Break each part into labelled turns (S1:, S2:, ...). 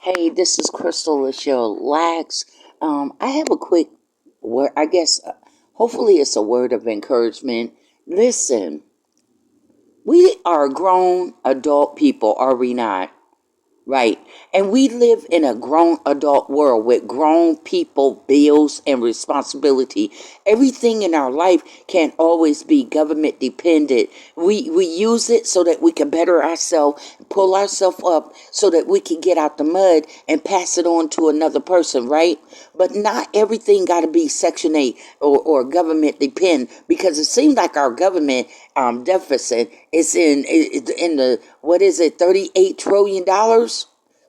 S1: Hey, this is Crystal Lachelle Lax. I have a quick word, I guess, hopefully it's a word of encouragement. Listen, we are grown adult people, are we not? Right. And we live in a grown adult world with grown people, bills, and responsibility. Everything in our life can't always be government dependent. We use it so that we can better ourselves, pull ourselves up so that we can get out the mud and pass it on to another person, right? But not everything got to be Section 8 or government depend, because it seems like our government deficit is in the, what is it, $38 trillion.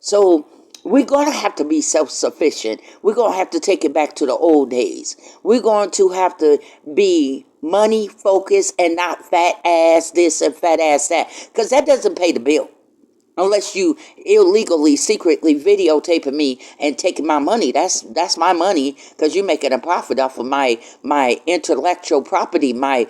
S1: So we're going to have to be self-sufficient. We're going to have to take it back to the old days. We're going to have to be money focused and not fat ass this and fat ass that, because that doesn't pay the bill. Unless you illegally, secretly videotaping me and taking my money, that's my money, because you're making a profit off of my intellectual property, my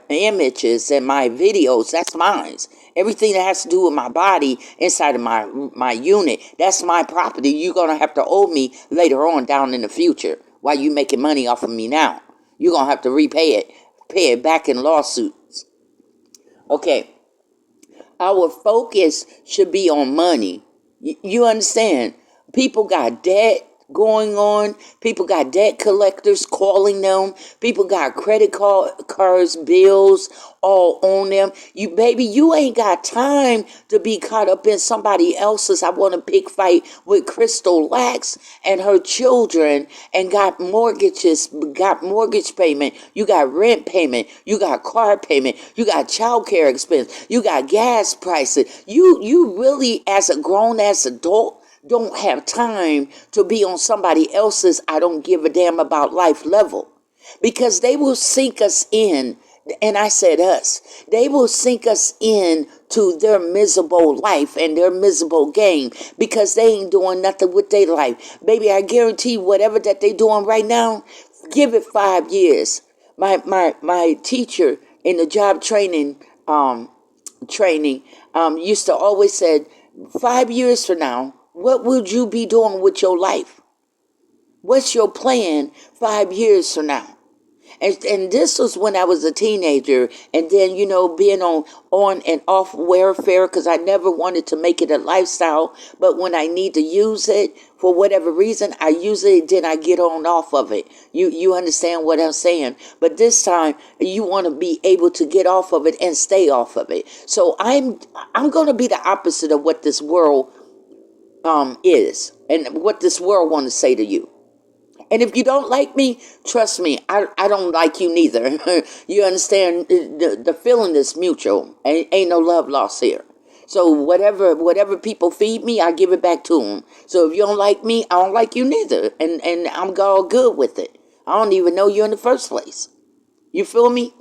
S1: images and my videos. That's mine. Everything that has to do with my body inside of my unit, that's my property. You're gonna have to owe me later on down in the future. While you making money off of me now, you're gonna have to pay it back in lawsuits. Okay. Our focus should be on money. You understand? People got debt going on. People got debt collectors calling them. People got cards, bills all on them. You ain't got time to be caught up in somebody else's. I want to pick fight with Crystal Lax and her children, and got mortgage payment. You got rent payment. You got car payment. You got child care expense. You got gas prices. You really, as a grown ass adult, don't have time to be on somebody else's I don't give a damn about life level, because they will sink us in. And I said us. They will sink us in to their miserable life and their miserable game, because they ain't doing nothing with their life. Baby, I guarantee whatever that they doing right now, give it 5 years. My teacher in the job training used to always said, 5 years from now, what would you be doing with your life? What's your plan 5 years from now? And this was when I was a teenager, and then, being on and off welfare, because I never wanted to make it a lifestyle. But when I need to use it for whatever reason, I use it, then I get on off of it. You understand what I'm saying? But this time you want to be able to get off of it and stay off of it. So I'm going to be the opposite of what this world is, and what this world want to say to you. And if you don't like me, trust me, I don't like you neither. You understand? The feeling is mutual. Ain't no love lost here. So whatever people feed me, I give it back to them. So if you don't like me, I don't like you neither. And I'm all good with it. I don't even know you in the first place. You feel me?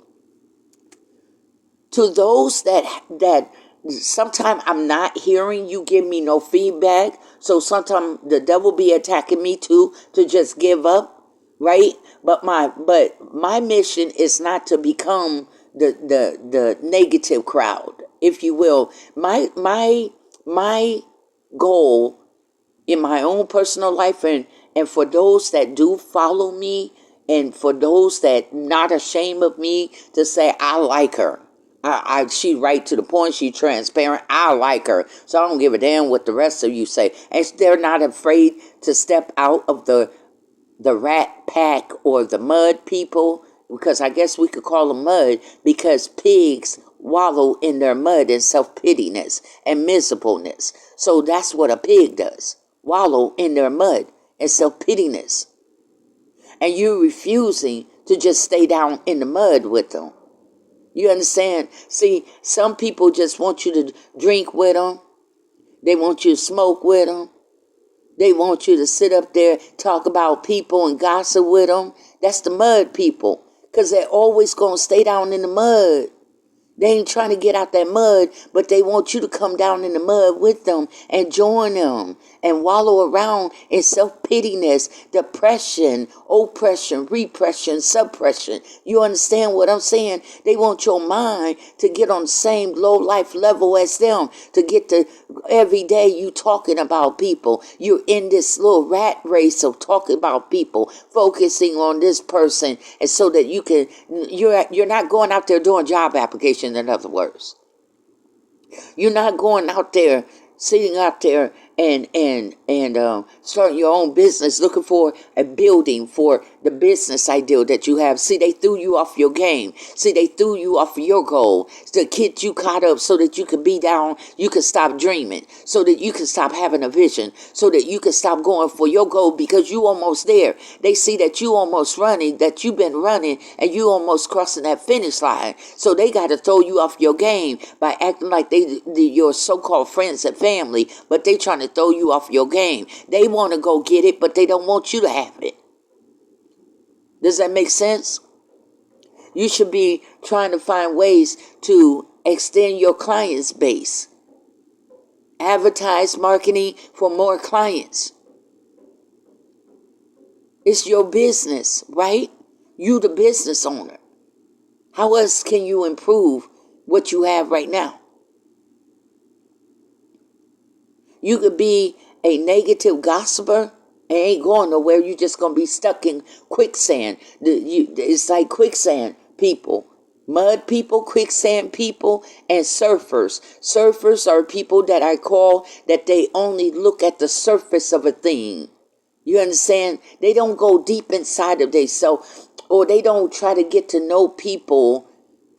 S1: To those that sometimes I'm not hearing you give me no feedback, so sometimes the devil be attacking me too, to just give up, right? But my mission is not to become the negative crowd, if you will. My goal in my own personal life, and for those that do follow me, and for those that not ashamed of me to say, I like her. She right to the point. She transparent. I like her. So I don't give a damn what the rest of you say. And they're not afraid to step out of the rat pack or the mud people, because I guess we could call them mud, because pigs wallow in their mud and self-pityness and miserableness. So that's what a pig does. Wallow in their mud and self-pityness. And you refusing to just stay down in the mud with them. You understand? See, some people just want you to drink with them. They want you to smoke with them. They want you to sit up there, talk about people and gossip with them. That's the mud people, because they're always going to stay down in the mud. They ain't trying to get out that mud, but they want you to come down in the mud with them and join them and wallow around in self-pityness, depression, oppression, repression, suppression. You understand what I'm saying? They want your mind to get on the same low life level as them, to get to every day you talking about people. You're in this little rat race of talking about people, focusing on this person, and so that you can, you're not going out there doing job applications, in other words. You're not going out there, sitting out there and starting your own business, looking for a building for the business ideal that you have. See, they threw you off your game. See, they threw you off your goal to get you caught up so that you could be down, you could stop dreaming, so that you can stop having a vision, so that you can stop going for your goal because you almost there. They see that you almost running, that you've been running, and you almost crossing that finish line. So they got to throw you off your game by acting like your so-called friends and family, but they trying to throw you off your game. They want to go get it, but they don't want you to have it. Does that make sense? You should be trying to find ways to extend your clients base. Advertise marketing for more clients. It's your business, right? You the business owner. How else can you improve what you have right now? You could be a negative gossiper and ain't going nowhere. You just going to be stuck in quicksand. It's like quicksand people. Mud people, quicksand people, and surfers. Surfers are people that I call that they only look at the surface of a thing. You understand? They don't go deep inside of themselves, or they don't try to get to know people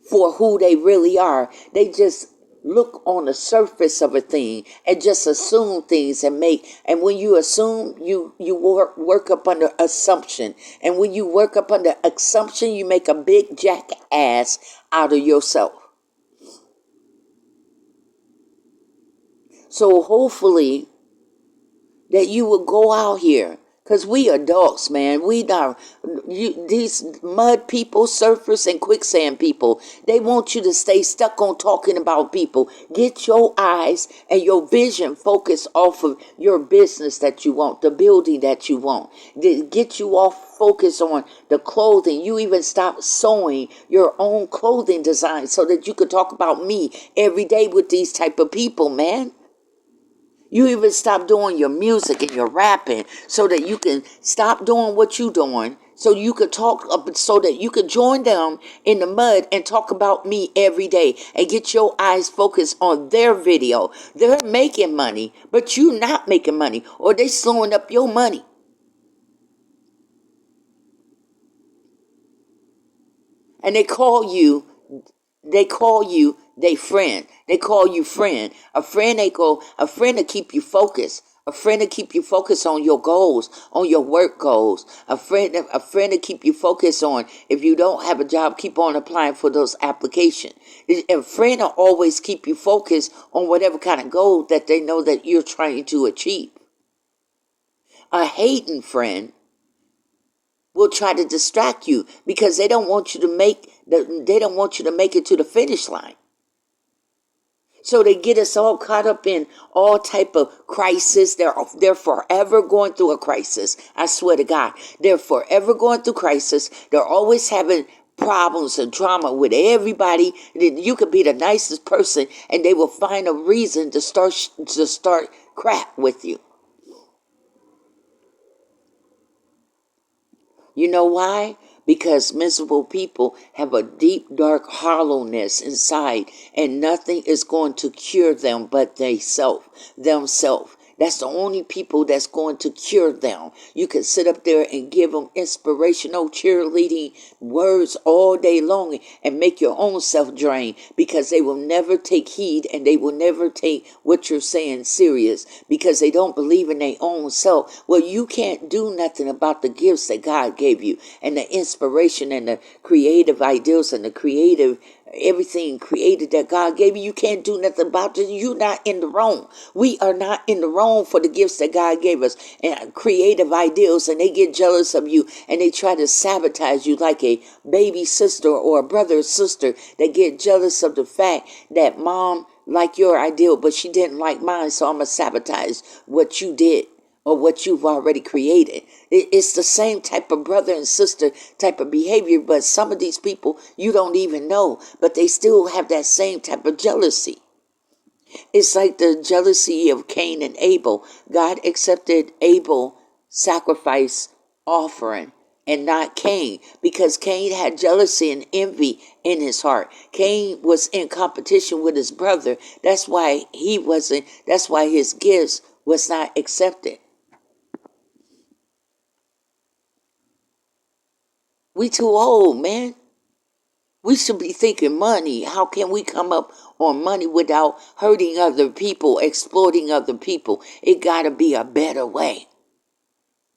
S1: for who they really are. They just look on the surface of a thing and just assume things and when you assume, you work up under assumption. And when you work up under assumption, you make a big jackass out of yourself. So hopefully that you will go out here, because we adults, man. We not these mud people, surfers, and quicksand people. They want you to stay stuck on talking about people. Get your eyes and your vision focused off of your business that you want, the building that you want. Get you off focus on the clothing. You even stop sewing your own clothing design so that you could talk about me every day with these type of people, man. You even stop doing your music and your rapping so that you can stop doing what you're doing, so you could talk up, so that you could join them in the mud and talk about me every day and get your eyes focused on their video. They're making money, but you're not making money, or they slowing up your money. And they call you they friend. They call you friend. A friend to keep you focused. A friend to keep you focused on your goals, on your work goals. A friend to keep you focused on, if you don't have a job, keep on applying for those applications. A friend will always keep you focused on whatever kind of goal that they know that you're trying to achieve. A hating friend will try to distract you because they don't want you to make it to the finish line. So they get us all caught up in all type of crisis. They're forever going through a crisis. I swear to God, they're forever going through crisis. They're always having problems and drama with everybody. You could be the nicest person, and they will find a reason to start crap with you. You know why? Because miserable people have a deep, dark hollowness inside, and nothing is going to cure them but themselves. That's the only people that's going to cure them. You can sit up there and give them inspirational, cheerleading words all day long and make your own self drain, because they will never take heed and they will never take what you're saying serious, because they don't believe in their own self. Well, you can't do nothing about the gifts that God gave you and the inspiration and the creative ideals and the creative everything created that God gave you. You can't do nothing about it. You're not in the wrong. We are not in the wrong for the gifts that God gave us and creative ideals, and they get jealous of you and they try to sabotage you like a baby sister or a brother or sister that get jealous of the fact that mom liked your ideal, but she didn't like mine, so I'm going to sabotage what you did or what you've already created. It's the same type of brother and sister type of behavior, but some of these people you don't even know, but they still have that same type of jealousy. It's like the jealousy of Cain and Abel. God accepted Abel's sacrifice offering and not Cain, because Cain had jealousy and envy in his heart. Cain was in competition with his brother. That's why his gifts was not accepted. We too old, man. We should be thinking money. How can we come up on money without hurting other people, exploiting other people? It got to be a better way.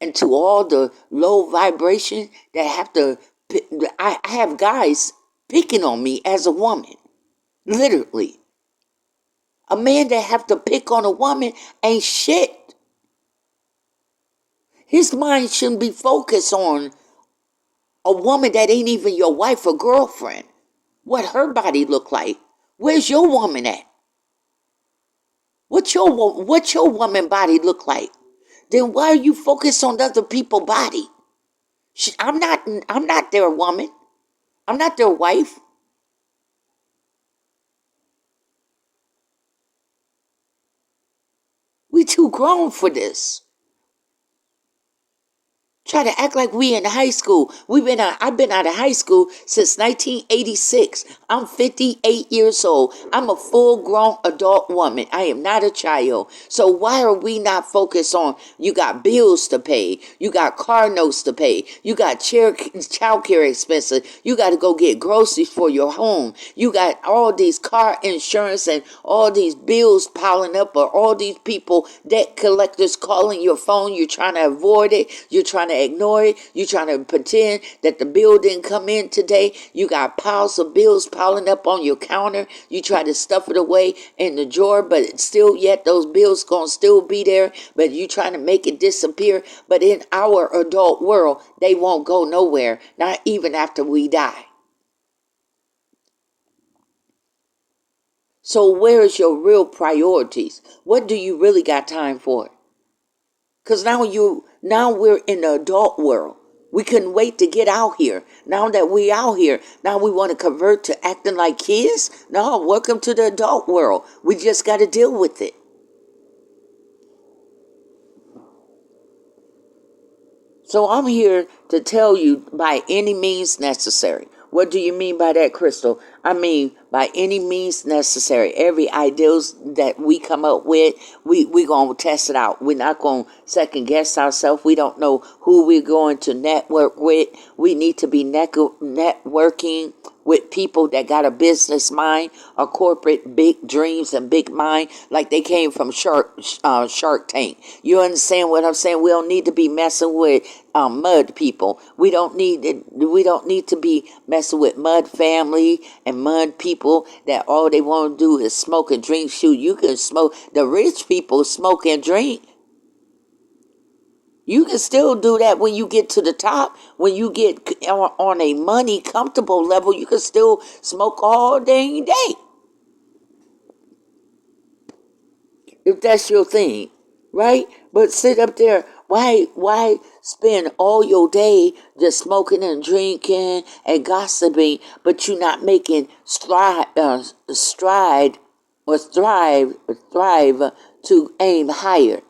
S1: And to all the low vibration that have to, I have guys picking on me as a woman. Literally. A man that have to pick on a woman ain't shit. His mind shouldn't be focused on a woman that ain't even your wife or girlfriend. What her body look like. Where's your woman at? What's your woman body look like? Then why are you focused on other people's body? I'm not their woman. I'm not their wife. We too grown for this. Try to act like we in high school. I've been out of high school since 1986. I'm 58 years old. I'm a full-grown adult woman. I am not a child. So why are we not focused on, you got bills to pay, you got car notes to pay, you got child care expenses, you got to go get groceries for your home, you got all these car insurance and all these bills piling up, or all these people, debt collectors calling your phone. You're trying to avoid it. You're trying to ignore it. You're trying to pretend that the bill didn't come in today. You got piles of bills piling up on your counter. You try to stuff it away in the drawer, but still yet those bills gonna still be there, but you trying to make it disappear. But in our adult world, they won't go nowhere, not even after we die. So where is your real priorities? What do you really got time for? Because now we're in the adult world. We couldn't wait to get out here. Now that we out here, now we want to convert to acting like kids? No, welcome to the adult world. We just got to deal with it. So I'm here to tell you, by any means necessary. What do you mean by that, Crystal? I mean, by any means necessary. Every ideals that we come up with, we going to test it out. We're not going to second guess ourselves. We don't know who we're going to network with. We need to be networking with people that got a business mind, a corporate big dreams and big mind, like they came from Shark Tank. You understand what I'm saying? We don't need to be messing with mud people. We don't need to be messing with mud family and mud people that all they want to do is smoke and drink. Shoot, you can smoke. The rich people smoke and drink. You can still do that when you get to the top. When you get on a money comfortable level, you can still smoke all dang day. If that's your thing, right? But sit up there. Why spend all your day just smoking and drinking and gossiping, but you're not making stride or thrive to aim higher?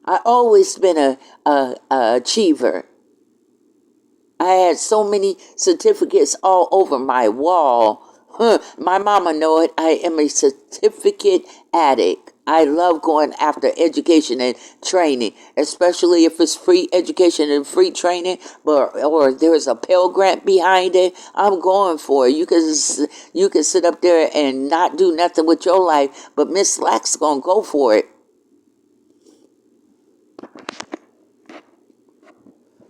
S1: I always been a achiever. I had so many certificates all over my wall. My mama know it. I am a certificate addict. I love going after education and training, especially if it's free education and free training, or there's a Pell Grant behind it. I'm going for it. You can sit up there and not do nothing with your life, but Miss Slack's gonna go for it.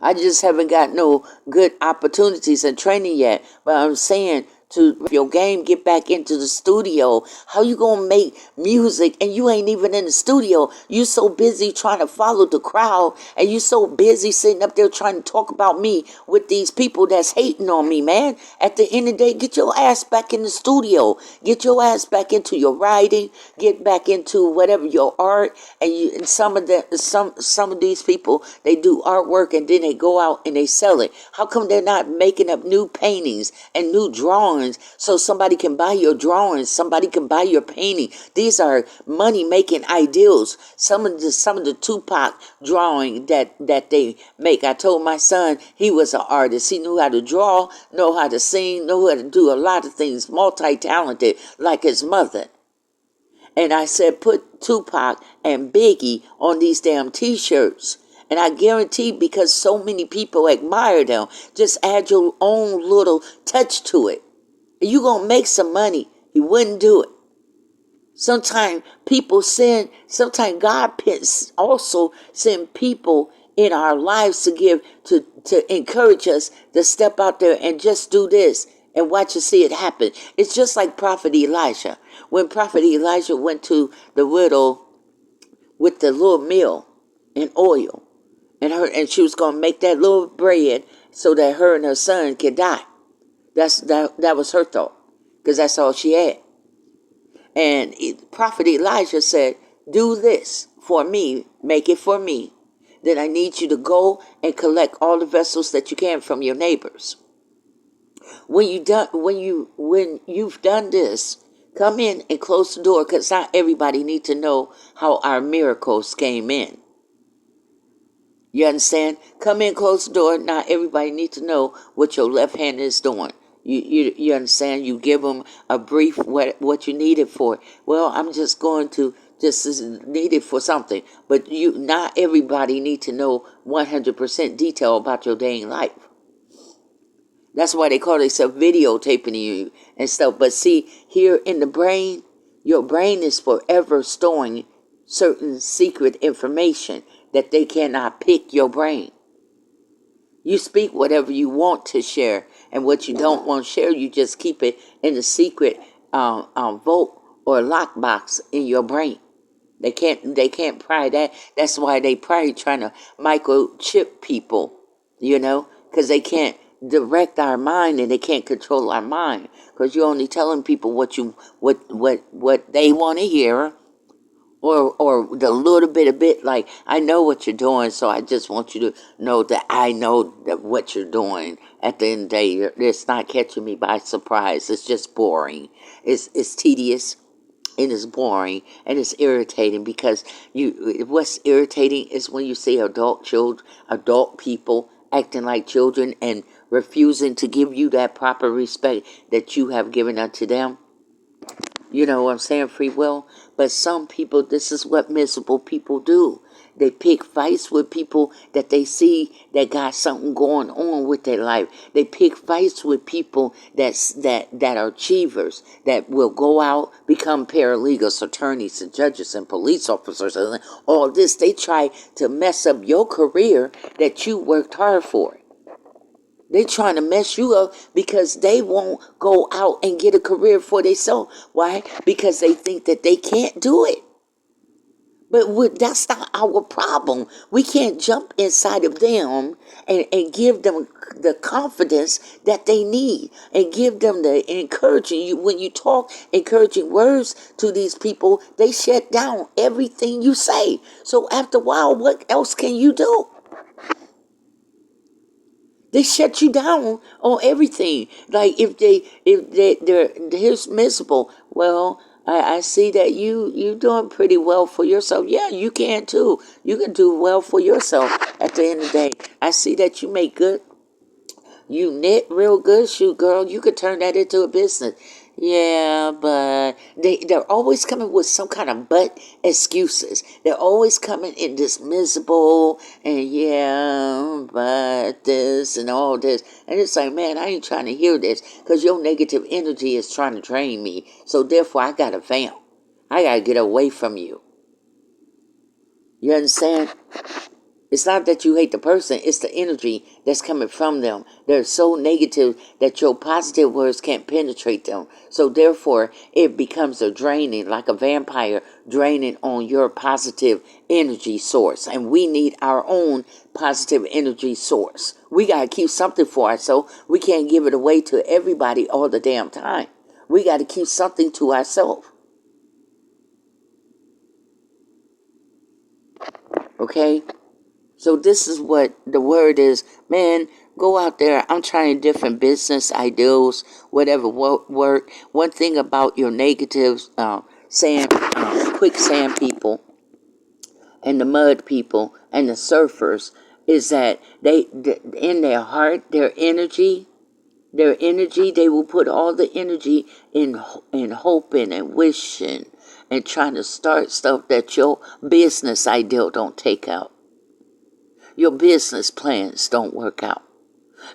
S1: I just haven't got no good opportunities and training yet. But I'm saying to your game, get back into the studio. How you gonna make music and you ain't even in the studio? You so busy trying to follow the crowd, and you so busy sitting up there trying to talk about me with these people that's hating on me, man. At the end of the day, get your ass back in the studio. Get your ass back into your writing. Get back into whatever your art. And some of these people, they do artwork and then they go out and they sell it. How come they're not making up new paintings and new drawings so somebody can buy your drawings, somebody can buy your painting? These are money making ideals. Some of the Tupac drawing that they make. I told my son he was an artist. He knew how to draw, know how to sing, know how to do a lot of things, multi-talented like his mother. And I said, put Tupac and Biggie on these damn t-shirts. And I guarantee, because so many people admire them, just add your own little touch to it. You gonna make some money. He wouldn't do it. Sometimes God also send people in our lives to encourage us to step out there and just do this and watch and see it happen. It's just like Prophet Elijah. When Prophet Elijah went to the widow with the little meal and oil, and she was gonna make that little bread so that her and her son could die. That was her thought, because that's all she had. And Prophet Elijah said, do this for me, make it for me. Then I need you to go and collect all the vessels that you can from your neighbors. When you've done this, come in and close the door, because not everybody needs to know how our miracles came in. You understand? Come in, close the door. Not everybody needs to know what your left hand is doing. You understand? You give them a brief what you need it for. Well, I'm just going to just need it for something. But not everybody need to know 100% detail about your dang life. That's why they call themselves videotaping you and stuff. But see, here in the brain, your brain is forever storing certain secret information that they cannot pick your brain. You speak whatever you want to share, and what you don't want to share, you just keep it in the secret vault or lockbox in your brain. They can't pry that. That's why they probably trying to microchip people, because they can't direct our mind and they can't control our mind, because you're only telling people what they want to hear. Or the little bit like, I know what you're doing, so I just want you to know that I know that what you're doing. At the end of the day, it's not catching me by surprise. It's just boring. It's tedious, and it's boring, and it's irritating, because what's irritating is when you see adult people acting like children and refusing to give you that proper respect that you have given unto them. You know what I'm saying, free will? But some people, this is what miserable people do. They pick fights with people that they see that got something going on with their life. They pick fights with people that are achievers, that will go out, become paralegals, attorneys, and judges, and police officers, and all this. They try to mess up your career that you worked hard for. They trying to mess you up because they won't go out and get a career for themselves. Why? Because they think that they can't do it. But that's not our problem. We can't jump inside of them and give them the confidence that they need, and give them the encouraging. When you talk encouraging words to these people, they shut down everything you say. So after a while, what else can you do? They shut you down on everything. Like if they're miserable. Well, I see that you doing pretty well for yourself. Yeah, you can too. You can do well for yourself at the end of the day. I see that you make good. You knit real good. Shoot, girl, you could turn that into a business. Yeah, but they're always coming with some kind of but excuses. They're always coming in this miserable and yeah, but this and all this. And it's like, man, I ain't trying to hear this, because your negative energy is trying to drain me. So therefore, I got to vamp. I got to get away from you. You understand? It's not that you hate the person, it's the energy that's coming from them. They're so negative that your positive words can't penetrate them. So therefore, it becomes a draining, like a vampire draining on your positive energy source. And we need our own positive energy source. We got to keep something for ourselves. We can't give it away to everybody all the damn time. We got to keep something to ourselves. Okay? So this is what the word is. Man, go out there. I'm trying different business ideals, whatever work. One thing about your negatives, quicksand people and the mud people and the surfers is that in their heart, their energy, they will put all the energy in hoping and wishing and trying to start stuff that your business ideal don't take out. Your business plans don't work out.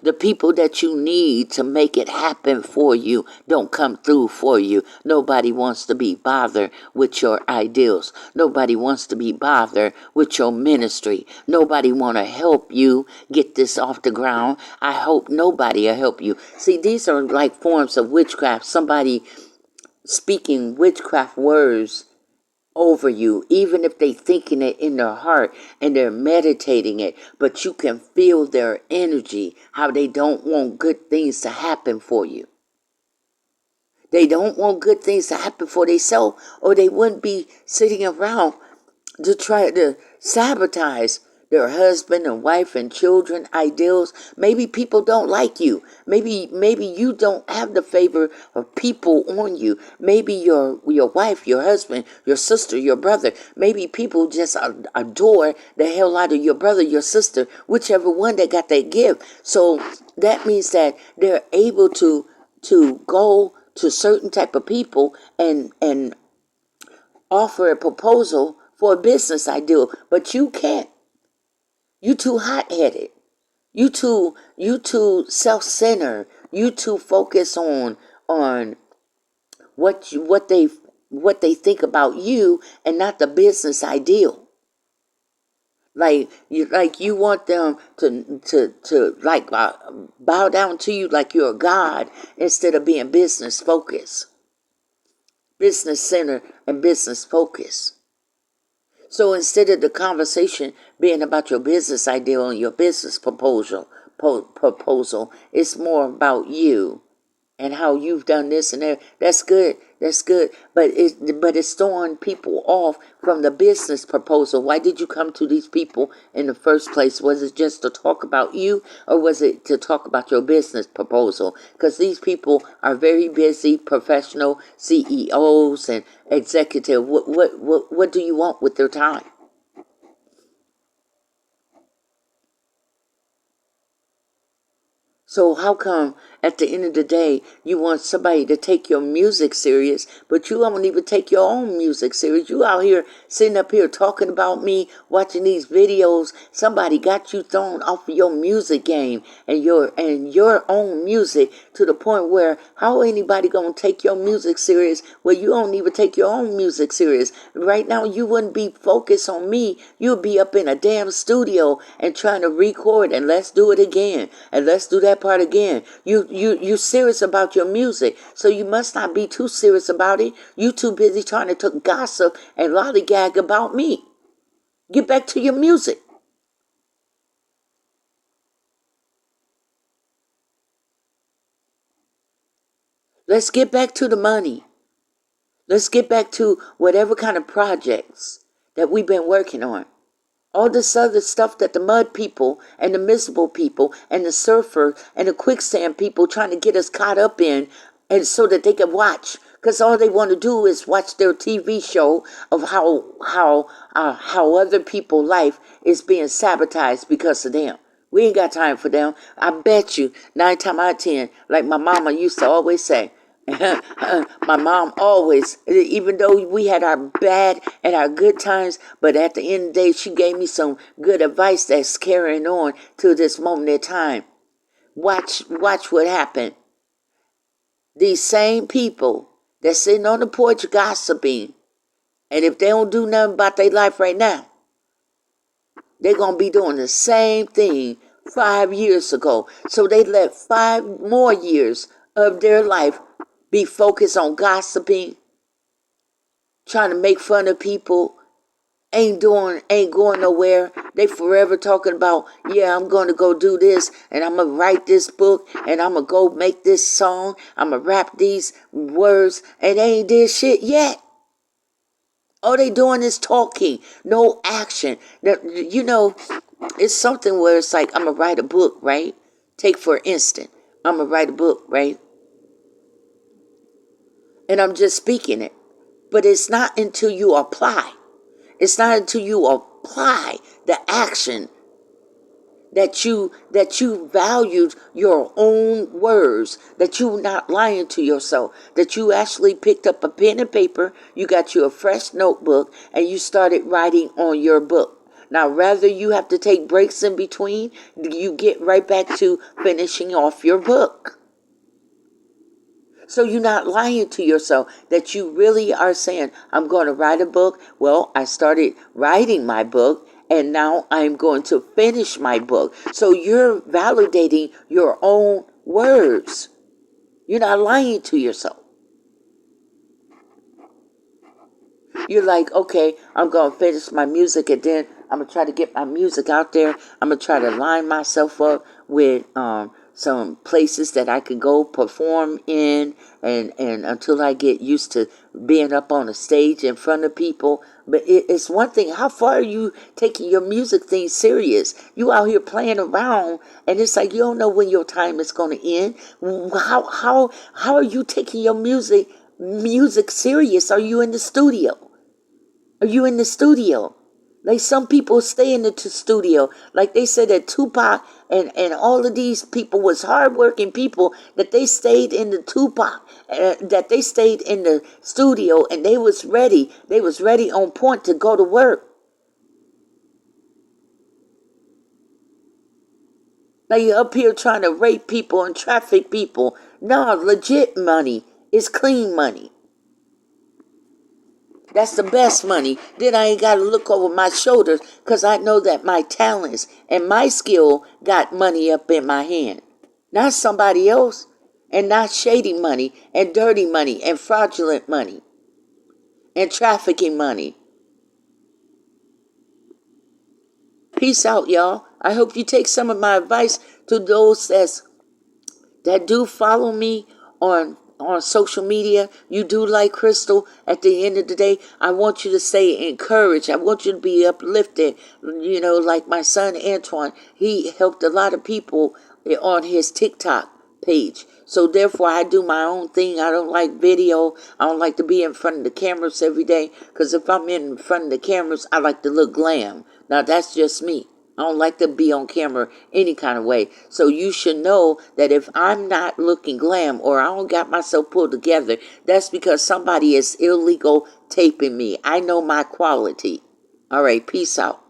S1: The people that you need to make it happen for you don't come through for you. Nobody wants to be bothered with your ideals. Nobody wants to be bothered with your ministry. Nobody want to help you get this off the ground. I hope nobody will help you. See, these are like forms of witchcraft. Somebody speaking witchcraft words over you, even if they thinking it in their heart and they're meditating it, but you can feel their energy, how they don't want good things to happen for you. They don't want good things to happen for themselves, or they wouldn't be sitting around to try to sabotage their husband and wife and children ideals. Maybe people don't like you. Maybe you don't have the favor of people on you. Maybe your wife, your husband, your sister, your brother. Maybe people just adore the hell out of your brother, your sister, whichever one that got that gift. So that means that they're able to go to certain type of people and offer a proposal for a business ideal, but you can't. You too hot-headed. You too self-centered. You too focused on what they think about you and not the business ideal. Like you want them to bow down to you like you're a god instead of being business focused, business centered, and business focused. So instead of the conversation being about your business ideal and your business proposal, it's more about you and how you've done this and that. That's good. That's good. But it's throwing people off from the business proposal. Why did you come to these people in the first place? Was it just to talk about you, or was it to talk about your business proposal? Because these people are very busy, professional CEOs and executive. What do you want with their time? So how come at the end of the day you want somebody to take your music serious, but you don't even take your own music serious? You out here sitting up here talking about me, watching these videos. Somebody got you thrown off of your music game and your own music to the point where how anybody gonna take your music serious where you don't even take your own music serious? Right now you wouldn't be focused on me. You'd be up in a damn studio and trying to record and let's do it again and let's do that part again. You serious about your music, so you must not be too serious about it. You too busy trying to gossip and lollygag about me. Get back to your music. Let's get back to the money. Let's get back to whatever kind of projects that we've been working on. All this other stuff that the mud people and the miserable people and the surfer and the quicksand people trying to get us caught up in, and so that they can watch, because all they want to do is watch their TV show of how other people's life is being sabotaged because of them. We ain't got time for them. I bet you 9 times out of 10, like my mama used to always say, my mom always, even though we had our bad and our good times, but at the end of the day, she gave me some good advice that's carrying on to this moment in time. Watch what happened. These same people that's sitting on the porch gossiping, and if they don't do nothing about their life right now, They're going to be doing the same thing 5 years ago. So they let 5 more years of their life be focused on gossiping, trying to make fun of people, ain't going nowhere. They forever talking about, yeah, I'm going to go do this, and I'm going to write this book, and I'm going to go make this song, I'm going to rap these words, and they ain't did shit yet. All they doing is talking, no action. You know, it's something where it's like, I'm going to write a book, right? Take for instance, I'm going to write a book, right? And I'm just speaking it. But it's not until you apply. It's not until you apply the action that you valued your own words, that you not lying to yourself, that you actually picked up a pen and paper, you got you a fresh notebook, and you started writing on your book. Now, rather you have to take breaks in between, you get right back to finishing off your book. So you're not lying to yourself, that you really are saying, I'm going to write a book. Well, I started writing my book, and now I'm going to finish my book. So you're validating your own words. You're not lying to yourself. You're like, okay, I'm going to finish my music, and then I'm going to try to get my music out there. I'm going to try to line myself up with some places that I can go perform in, and until I get used to being up on a stage in front of people. But it's one thing, how far are you taking your music thing serious? You out here playing around, and it's like you don't know when your time is going to end. How are you taking your music serious? Are you in the studio? Are you in the studio? Like some people stay in the studio. Like they said that Tupac and all of these people was hardworking people, that they stayed in the Tupac, that they stayed in the studio, and they was ready. They was ready on point to go to work. Now you're up here trying to rape people and traffic people. No, legit money is clean money. That's the best money. Then I ain't got to look over my shoulders, because I know that my talents and my skill got money up in my hand. Not somebody else. And not shady money and dirty money and fraudulent money and trafficking money. Peace out, y'all. I hope you take some of my advice to those that do follow me on social media. You do like Crystal. At the end of the day, I want you to stay encouraged. I want you to be uplifted. You know, like my son Antoine, he helped a lot of people on his TikTok page. So therefore, I do my own thing. I don't like video. I don't like to be in front of the cameras every day, because if I'm in front of the cameras, I like to look glam. Now, that's just me. I don't like to be on camera any kind of way. So you should know that if I'm not looking glam, or I don't got myself pulled together, that's because somebody is illegal taping me. I know my quality. All right, peace out.